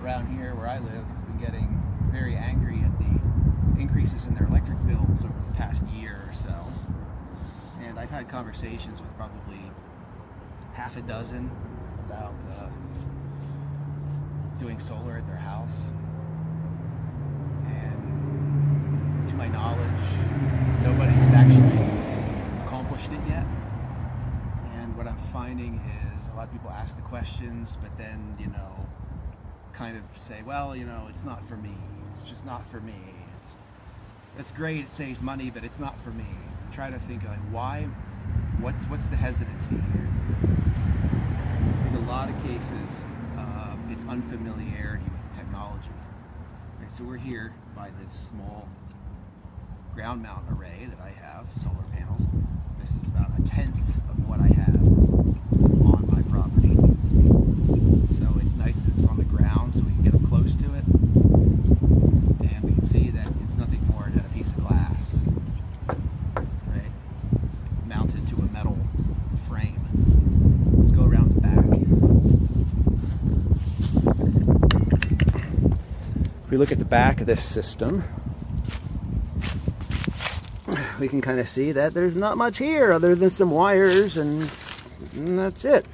around here where I live have been getting very angry at the increases in their electric bills over the past year or so. And I've had conversations with probably half a dozen about doing solar at their house. And to my knowledge, nobody has actually accomplished it yet. And what I'm finding is a lot of people ask the questions, but then, kind of say, well, it's not for me. It's just not for me. It's great, it saves money, but it's not for me. Try to think like, why? What's the hesitancy here? In a lot of cases, it's unfamiliarity with the technology. Right, so we're here by this small ground mount array that I have, solar panels. This is about 1/10 of what I have on my property. So it's nice that it's on the ground so we can get up close to it. And we can see that it's nothing more than a piece of glass, right, mounted to a metal frame. Let's go around the back. If we look at the back of this system, we can kind of see that there's not much here other than some wires and that's it.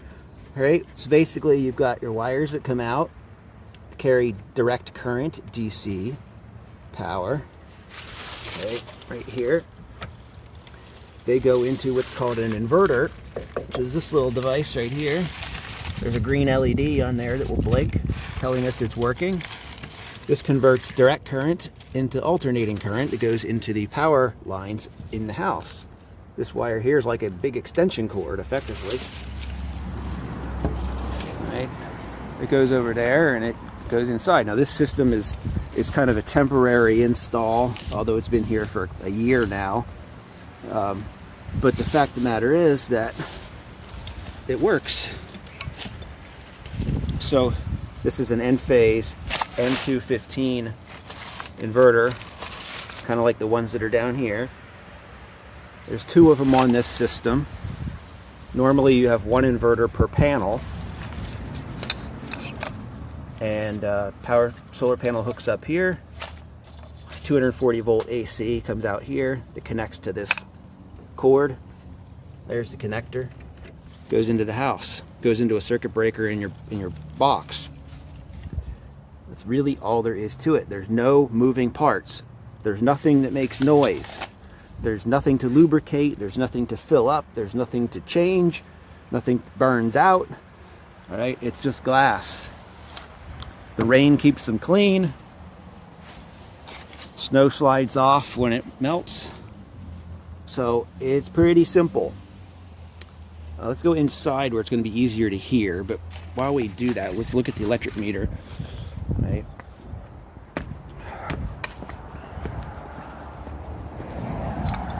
All right, so basically you've got your wires that come out, carry direct current, DC power, right here. They go into what's called an inverter, which is this little device right here. There's a green LED on there that will blink, telling us it's working. This converts direct current into alternating current that goes into the power lines in the house. This wire here is like a big extension cord, effectively. Right? It goes over there and it goes inside. Now this system is kind of a temporary install, although it's been here for a year now. But the fact of the matter is that it works. So this is an N-phase N215 inverter, kind of like the ones that are down here. There's 2 of them on this system. Normally you have 1 inverter per panel. And solar panel hooks up here. 240 volt AC comes out here. It connects to this cord. There's the connector. Goes into the house. Goes into a circuit breaker in your box. That's really all there is to it. There's no moving parts. There's nothing that makes noise. There's nothing to lubricate. There's nothing to fill up. There's nothing to change. Nothing burns out. All right, it's just glass. The rain keeps them clean. Snow slides off when it melts. So it's pretty simple. Let's go inside where it's going to be easier to hear. But while we do that, let's look at the electric meter. Right.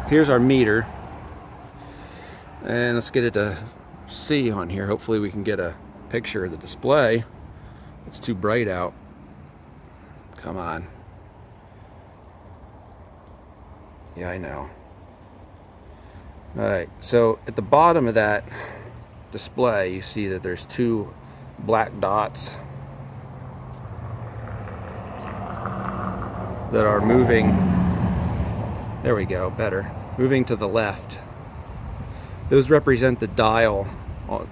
Here's our meter. And let's get it to see on here. Hopefully we can get a picture of the display. It's too bright out. Come on. Yeah, I know. Alright, so at the bottom of that display, you see that there's 2 black dots that are moving. There we go, better. Moving to the left. Those represent the dial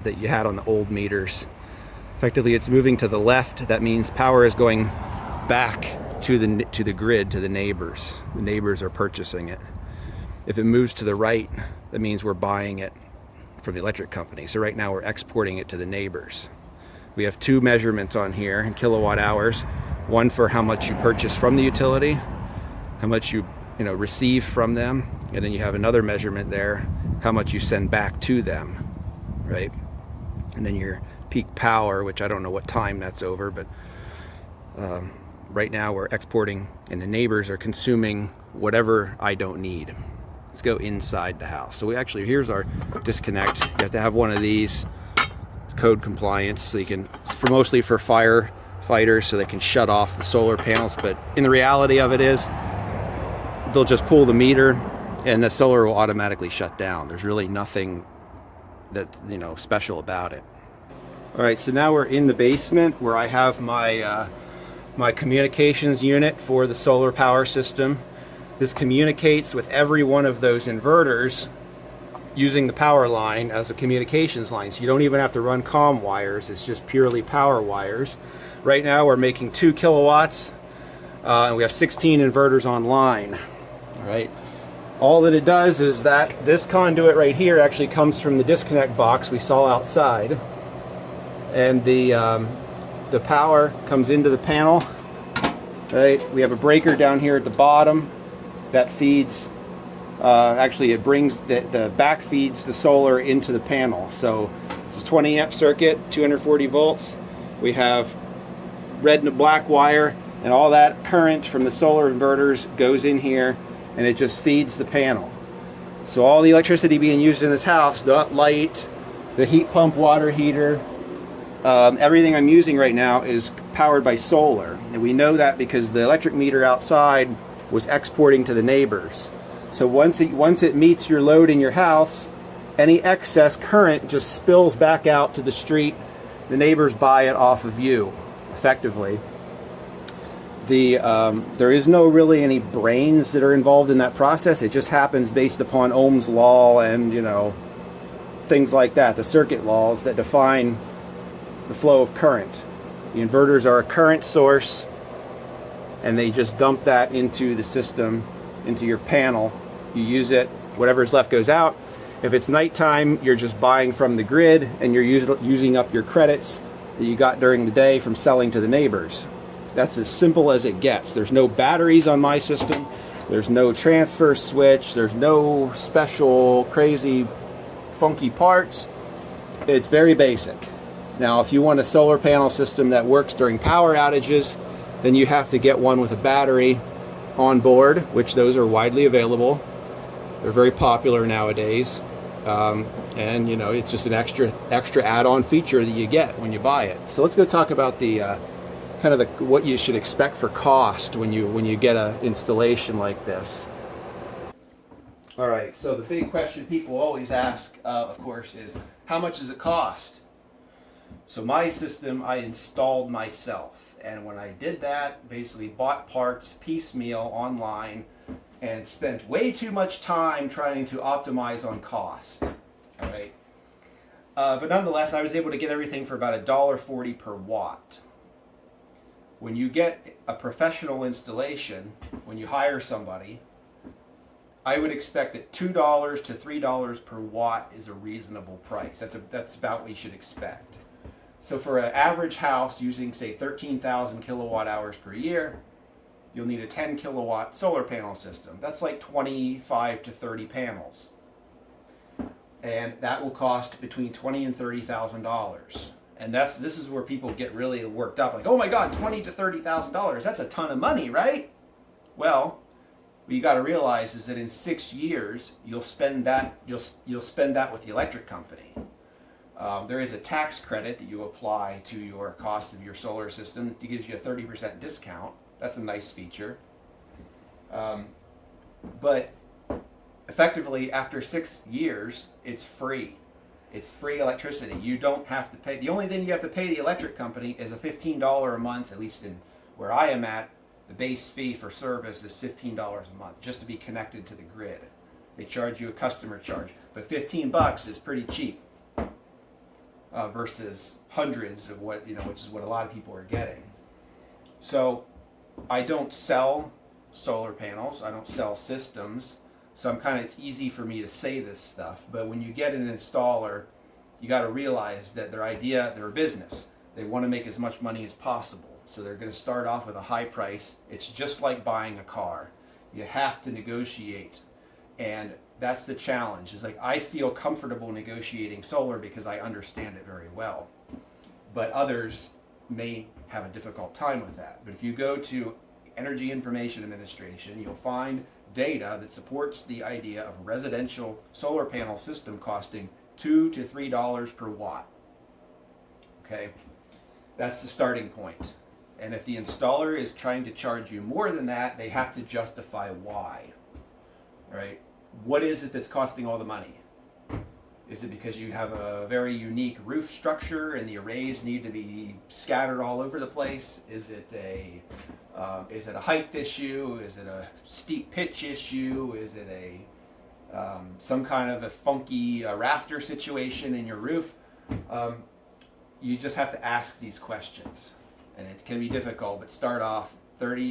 that you had on the old meters. Effectively, it's moving to the left. That means power is going back to the grid, to the neighbors. The neighbors are purchasing it. If it moves to the right, that means we're buying it from the electric company. So right now we're exporting it to the neighbors. We have 2 measurements on here in kilowatt hours. One for how much you purchase from the utility, how much you receive from them, and then you have another measurement there, how much you send back to them, right? And then your peak power, which I don't know what time that's over, but right now we're exporting and the neighbors are consuming whatever I don't need. Let's go inside the house. So here's our disconnect. You have to have one of these, code compliance, so you can, mostly for firefighters, so they can shut off the solar panels. But in the reality of it is, they'll just pull the meter and the solar will automatically shut down. There's really nothing that's special about it. All right, so now we're in the basement where I have my my communications unit for the solar power system. This communicates with every one of those inverters using the power line as a communications line. So you don't even have to run comm wires, it's just purely power wires. Right now we're making 2 kilowatts and we have 16 inverters online. All right. All that it does is that this conduit right here actually comes from the disconnect box we saw outside, and the power comes into the panel. Right. We have a breaker down here at the bottom that feeds. Actually, it brings the back feeds the solar into the panel. So it's a 20 amp circuit, 240 volts. We have red and black wire, and all that current from the solar inverters goes in here, and it just feeds the panel. So all the electricity being used in this house, the light, the heat pump, water heater, everything I'm using right now is powered by solar. And we know that because the electric meter outside was exporting to the neighbors. So once it meets your load in your house, any excess current just spills back out to the street. The neighbors buy it off of you, effectively. There is no really any brains that are involved in that process. It just happens based upon Ohm's law and, you know, things like that, the circuit laws that define the flow of current. The inverters are a current source, and they just dump that into the system, into your panel. You use it, whatever's left goes out. If it's nighttime, you're just buying from the grid, and you're using up your credits that you got during the day from selling to the neighbors. That's as simple as it gets. There's no batteries on my system. There's no transfer switch. There's no special crazy funky parts. It's very basic. Now, if you want a solar panel system that works during power outages, then you have to get one with a battery on board, which those are widely available. They're very popular nowadays. And you know, it's just an extra add-on feature that you get when you buy it. So let's go talk about the what you should expect for cost when you get an installation like this. All right, so the big question people always ask, of course, is how much does it cost? So my system I installed myself, and when I did that, basically bought parts piecemeal online and spent way too much time trying to optimize on cost. All right, but nonetheless, I was able to get everything for about $1.40 per watt. When you get a professional installation, when you hire somebody, I would expect that $2 to $3 per watt is a reasonable price. That's about what you should expect. So for an average house using, say, 13,000 kilowatt hours per year, you'll need a 10 kilowatt solar panel system. That's like 25 to 30 panels. And that will cost between $20,000 and $30,000. And this is where people get really worked up, like, oh my God, $20,000 to $30,000. That's a ton of money, right? Well, what you got to realize is that in 6 years you'll spend that with the electric company. There is a tax credit that you apply to your cost of your solar system that gives you a 30% discount. That's a nice feature. But effectively, after 6 years, it's free. It's free electricity. You don't have to pay. The only thing you have to pay the electric company is a $15 a month, at least in where I am at. The base fee for service is $15 a month just to be connected to the grid. They charge you a customer charge, but $15 is pretty cheap versus hundreds of what, which is what a lot of people are getting. So I don't sell solar panels. I don't sell systems. So it's easy for me to say this stuff, but when you get an installer, you got to realize that they're a business. They want to make as much money as possible. So they're going to start off with a high price. It's just like buying a car. You have to negotiate. And that's the challenge. Is like, I feel comfortable negotiating solar because I understand it very well. But others may have a difficult time with that. But if you go to Energy Information Administration, you'll find data that supports the idea of a residential solar panel system costing $2 to $3 per watt. Okay, that's the starting point. And if the installer is trying to charge you more than that, they have to justify why. Right? What is it that's costing all the money? Is it because you have a very unique roof structure and the arrays need to be scattered all over the place? Is it a height issue? Is it a steep pitch issue? Is it a some kind of a funky rafter situation in your roof? You just have to ask these questions, and it can be difficult. But start off $2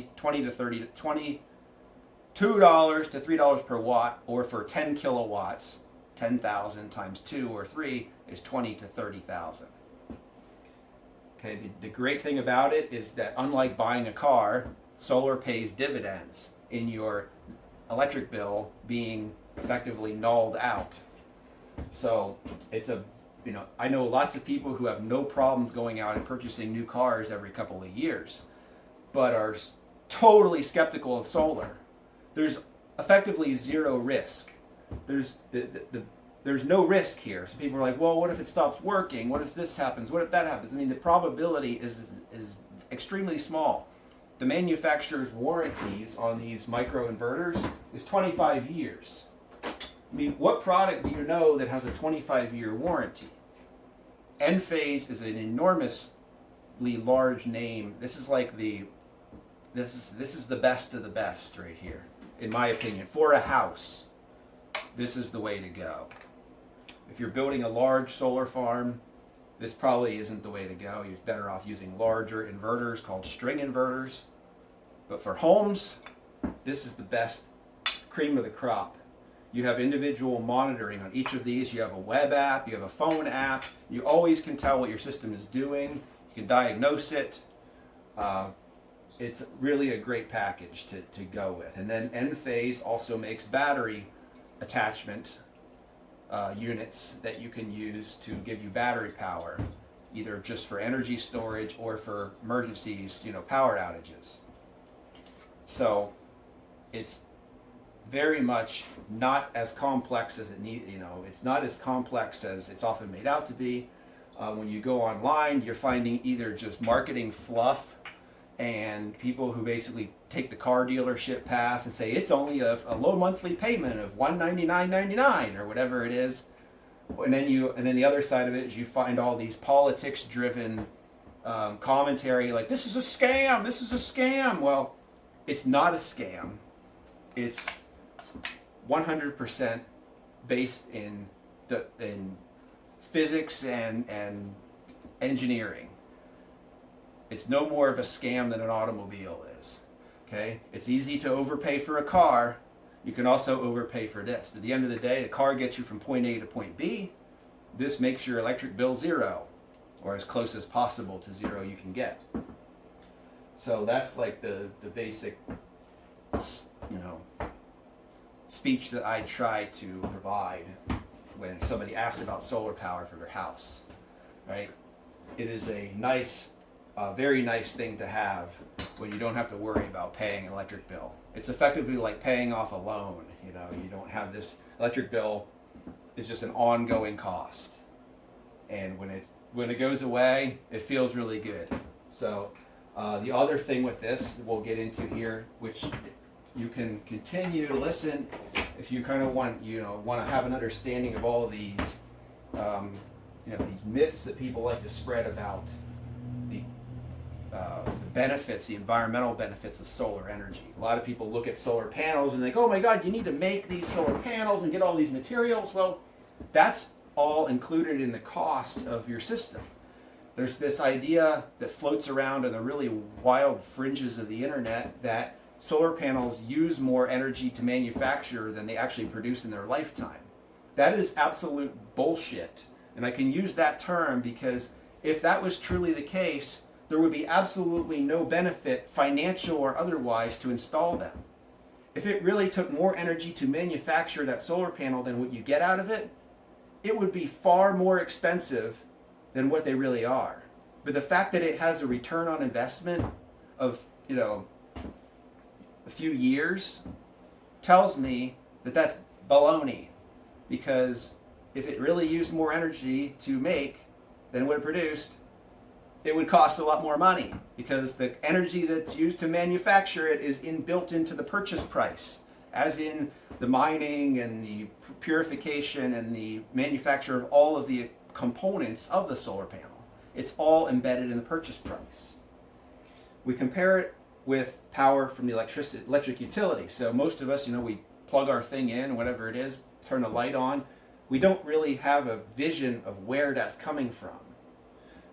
to $3 per watt, or for 10 kilowatts, 10,000 times 2 or 3 is 20 to 30,000. Okay, the great thing about it is that unlike buying a car, solar pays dividends in your electric bill being effectively nulled out. So it's I know lots of people who have no problems going out and purchasing new cars every couple of years, but are totally skeptical of solar. There's effectively zero risk. There's no risk here. So people are like, well, what if it stops working? What if this happens? What if that happens? I mean, the probability is extremely small. The manufacturer's warranties on these microinverters is 25 years. I mean, what product do you know that has a 25-year warranty? Enphase is an enormously large name. This is like this is the best of the best right here, in my opinion. For a house, this is the way to go. If you're building a large solar farm, this probably isn't the way to go. You're better off using larger inverters called string inverters. But for homes, this is the best, cream of the crop. You have individual monitoring on each of these. You have a web app, you have a phone app. You always can tell what your system is doing. You can diagnose it. It's really a great package to go with. And then Enphase also makes battery attachment units that you can use to give you battery power, either just for energy storage or for emergencies, power outages. So it's very much not as complex as it's not as complex as it's often made out to be. When you go online, you're finding either just marketing fluff and people who basically take the car dealership path and say it's only a low monthly payment of $199.99 or whatever it is. And then the other side of it is you find all these politics driven commentary like this is a scam. Well, it's not a scam. It's 100% based in physics and engineering. It's no more of a scam than an automobile is. Okay? It's easy to overpay for a car. You can also overpay for this. At the end of the day, the car gets you from point A to point B. This makes your electric bill zero, or as close as possible to zero you can get. So that's like the basic, speech that I try to provide when somebody asks about solar power for their house, right? It is a nice, very nice thing to have when you don't have to worry about paying an electric bill. It's effectively like paying off a loan. You don't have this electric bill. It's just an ongoing cost, and when it goes away, it feels really good. So the other thing with this we'll get into here, which you can continue to listen if you kind of want to have an understanding of all of these these myths that people like to spread about the benefits, the environmental benefits of solar energy. A lot of people look at solar panels and think, oh my God, you need to make these solar panels and get all these materials. Well, that's all included in the cost of your system. There's this idea that floats around in the really wild fringes of the internet that solar panels use more energy to manufacture than they actually produce in their lifetime. That is absolute bullshit. And I can use that term because if that was truly the case, there would be absolutely no benefit, financial or otherwise, to install them. If it really took more energy to manufacture that solar panel than what you get out of it, it would be far more expensive than what they really are. But the fact that it has a return on investment of, a few years tells me that that's baloney. Because if it really used more energy to make than what it produced, it would cost a lot more money, because the energy that's used to manufacture it is built into the purchase price. as in the mining and the purification and the manufacture of all of the components of the solar panel. It's all embedded in the purchase price. We compare it with power from the electric utility. So most of us, we plug our thing in, whatever it is, turn the light on. We don't really have a vision of where that's coming from.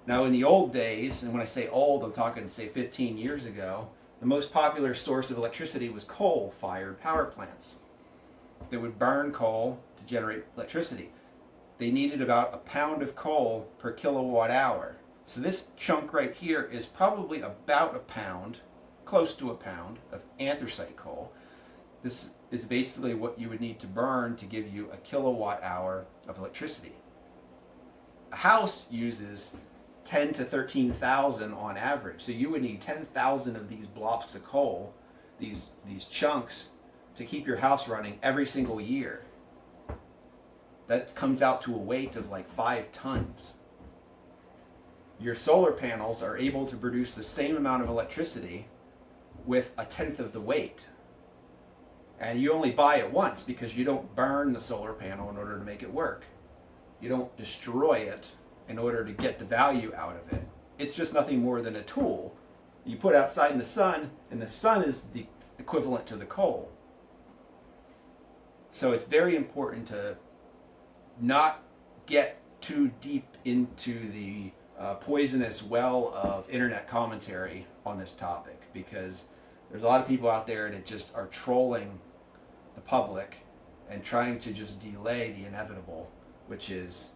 Now, in the old days, and when I say old, I'm talking, say, 15 years ago, the most popular source of electricity was coal-fired power plants. They would burn coal to generate electricity. They needed about a pound of coal per kilowatt hour. So this chunk right here is probably about a pound, close to a pound, of anthracite coal. This is basically what you would need to burn to give you a kilowatt hour of electricity. A house uses 10 to 13,000 on average. So you would need 10,000 of these blocks of coal, these chunks, to keep your house running every single year. That comes out to a weight of like 5 tons. Your solar panels are able to produce the same amount of electricity with a tenth of the weight. And you only buy it once because you don't burn the solar panel in order to make it work. You don't destroy it in order to get the value out of it. It's just nothing more than a tool you put outside in the sun, and the sun is the equivalent to the coal. So it's very important to not get too deep into the poisonous well of internet commentary on this topic, because there's a lot of people out there that just are trolling the public and trying to just delay the inevitable, which is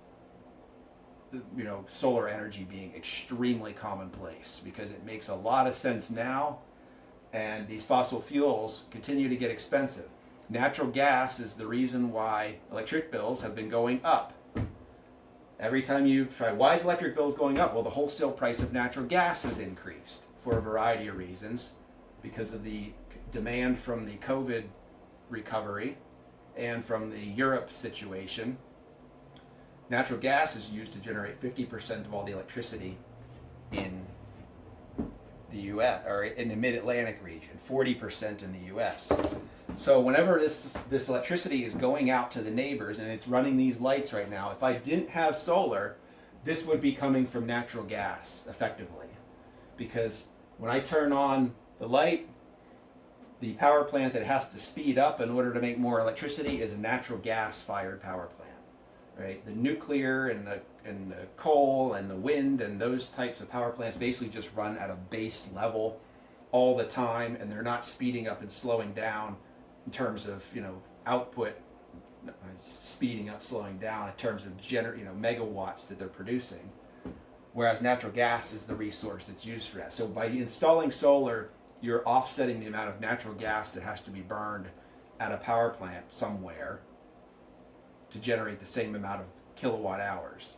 solar energy being extremely commonplace, because it makes a lot of sense now, and these fossil fuels continue to get expensive. Natural gas is the reason why electric bills have been going up. Every time you try, why is electric bills going up? Well, the wholesale price of natural gas has increased for a variety of reasons, because of the demand from the COVID recovery and from the Europe situation. Natural gas is used to generate 50% of all the electricity in the U.S., or in the mid-Atlantic region, 40% in the U.S. So whenever this electricity is going out to the neighbors, and it's running these lights right now, if I didn't have solar, this would be coming from natural gas, effectively. Because when I turn on the light, the power plant that has to speed up in order to make more electricity is a natural gas-fired power plant. Right? The nuclear and the coal and the wind and those types of power plants basically just run at a base level all the time, and they're not speeding up and slowing down in terms of output, speeding up, slowing down in terms of megawatts that they're producing. Whereas natural gas is the resource that's used for that. So by installing solar, you're offsetting the amount of natural gas that has to be burned at a power plant somewhere to generate the same amount of kilowatt hours.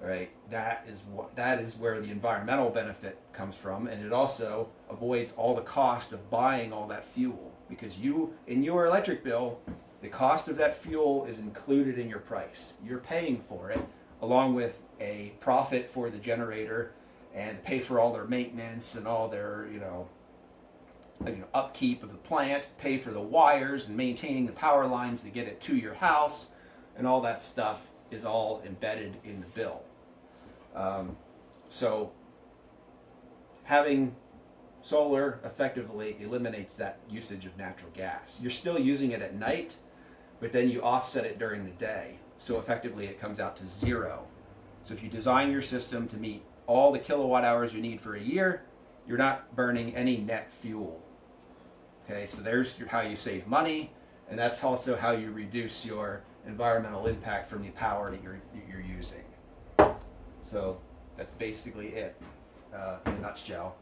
All right, that is where the environmental benefit comes from, and it also avoids all the cost of buying all that fuel, because in your electric bill, the cost of that fuel is included in your price. You're paying for it along with a profit for the generator, and pay for all their maintenance and all their upkeep of the plant, pay for the wires and maintaining the power lines to get it to your house, and all that stuff is all embedded in the bill. So having solar effectively eliminates that usage of natural gas. You're still using it at night, but then you offset it during the day. So effectively it comes out to zero. So if you design your system to meet all the kilowatt hours you need for a year, you're not burning any net fuel. Okay, so there's how you save money, and that's also how you reduce your environmental impact from the power that you're using. So that's basically it in a nutshell.